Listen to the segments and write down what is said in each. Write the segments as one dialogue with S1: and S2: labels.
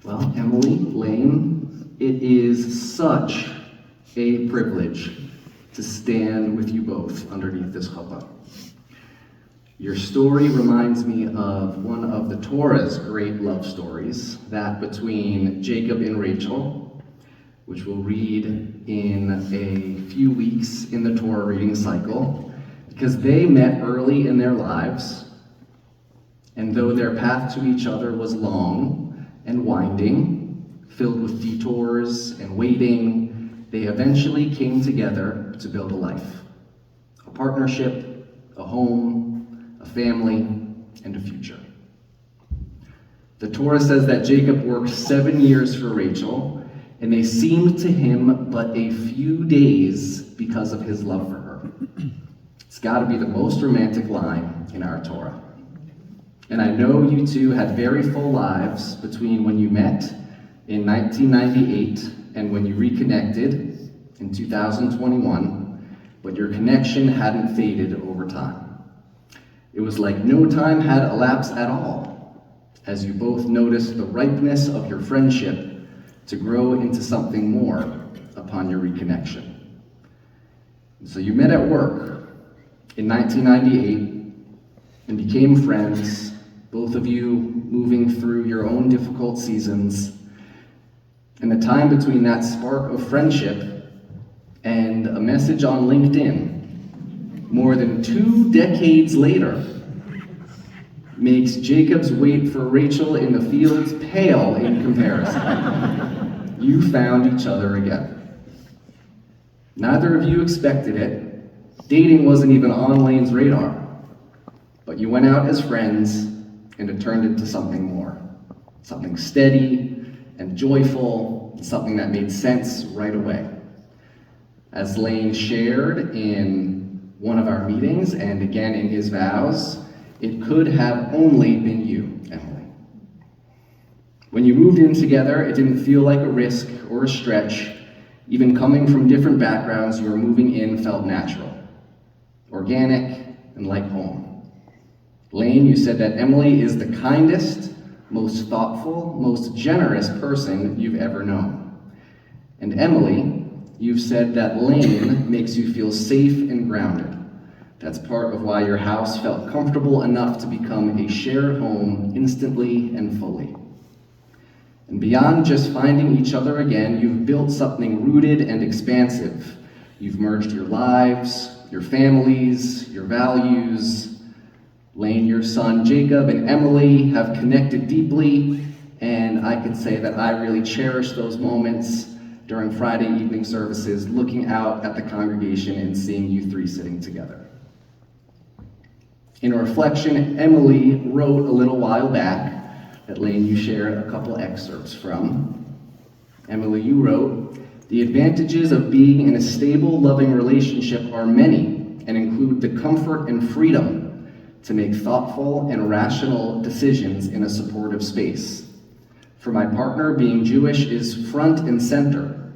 S1: Well, Emily, Lane, it is such a privilege to stand with you both underneath this chuppah. Your story reminds me of one of the Torah's great love stories, that between Jacob and Rachel, which we'll read in a few weeks in the Torah reading cycle, because they met early in their lives, and though their path to each other was long and winding, filled with detours and waiting, they eventually came together to build a life, a partnership, a home, a family, and a future. The Torah says that Jacob worked 7 years for Rachel, and they seemed to him but a few days because of his love for her. It's got to be the most romantic line in our Torah. And I know you two had very full lives between when you met in 1998 and when you reconnected in 2021, but your connection hadn't faded over time. It was like no time had elapsed at all, as you both noticed the ripeness of your friendship to grow into something more upon your reconnection. So you met at work in 1998 and became friends, both of you moving through your own difficult seasons. And the time between that spark of friendship and a message on LinkedIn, more than 2 decades later, makes Jacob's wait for Rachel in the fields pale in comparison. You found each other again. Neither of you expected it. Dating wasn't even on Lane's radar. But you went out as friends, and it turned into something more. Something steady and joyful, something that made sense right away. As Lane shared in one of our meetings, and again in his vows, it could have only been you, Emily. When you moved in together, it didn't feel like a risk or a stretch. Even coming from different backgrounds, your moving in felt natural, organic, and like home. Lane, you said that Emily is the kindest, most thoughtful, most generous person you've ever known. And Emily, you've said that Lane makes you feel safe and grounded. That's part of why your house felt comfortable enough to become a shared home instantly and fully. And beyond just finding each other again, you've built something rooted and expansive. You've merged your lives, your families, your values. Lane, your son Jacob, and Emily have connected deeply, and I can say that I really cherish those moments during Friday evening services, looking out at the congregation and seeing you three sitting together. In a reflection Emily wrote a little while back, that Lane, you shared a couple excerpts from. Emily, you wrote, "The advantages of being in a stable, loving relationship are many and include the comfort and freedom to make thoughtful and rational decisions in a supportive space. For my partner, being Jewish is front and center,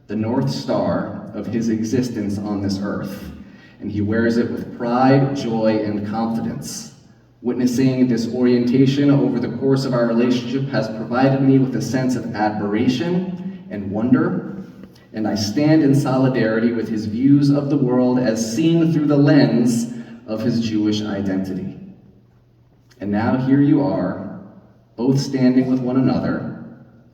S1: the North Star of his existence on this earth, and he wears it with pride, joy, and confidence. Witnessing this orientation over the course of our relationship has provided me with a sense of admiration and wonder, and I stand in solidarity with his views of the world as seen through the lens of his Jewish identity. And now here you are, both standing with one another,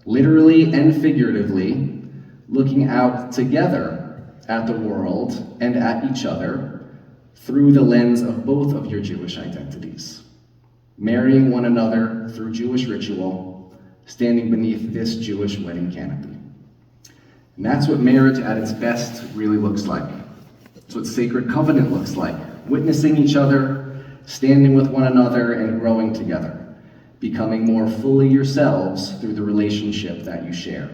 S1: literally and figuratively, looking out together at the world and at each other through the lens of both of your Jewish identities, marrying one another through Jewish ritual, standing beneath this Jewish wedding canopy. And that's what marriage at its best really looks like. It's what sacred covenant looks like. Witnessing each other, standing with one another, and growing together, becoming more fully yourselves through the relationship that you share.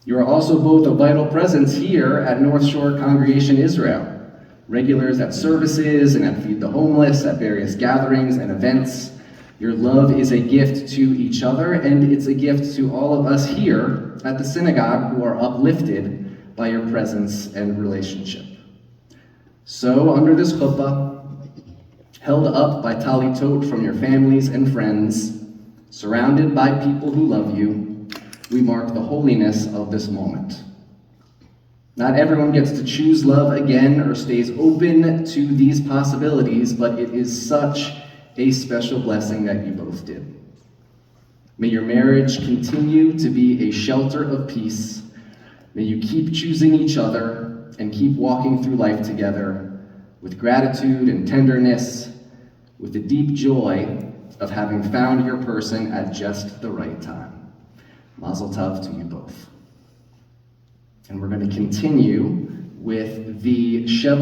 S1: You are also both a vital presence here at North Shore Congregation Israel, regulars at services and at Feed the Homeless, at various gatherings and events. Your love is a gift to each other, and it's a gift to all of us here at the synagogue who are uplifted by your presence and relationship. So, under this chuppah, held up by talitot from your families and friends, Surrounded by people who love you, we mark the holiness of this moment. Not everyone gets to choose love again or stays open to these possibilities, but it is such a special blessing that you both did. May your marriage continue to be a shelter of peace. May you keep choosing each other and keep walking through life together with gratitude and tenderness, with the deep joy of having found your person at just the right time. Mazel tov to you both. And we're going to continue with the Sheva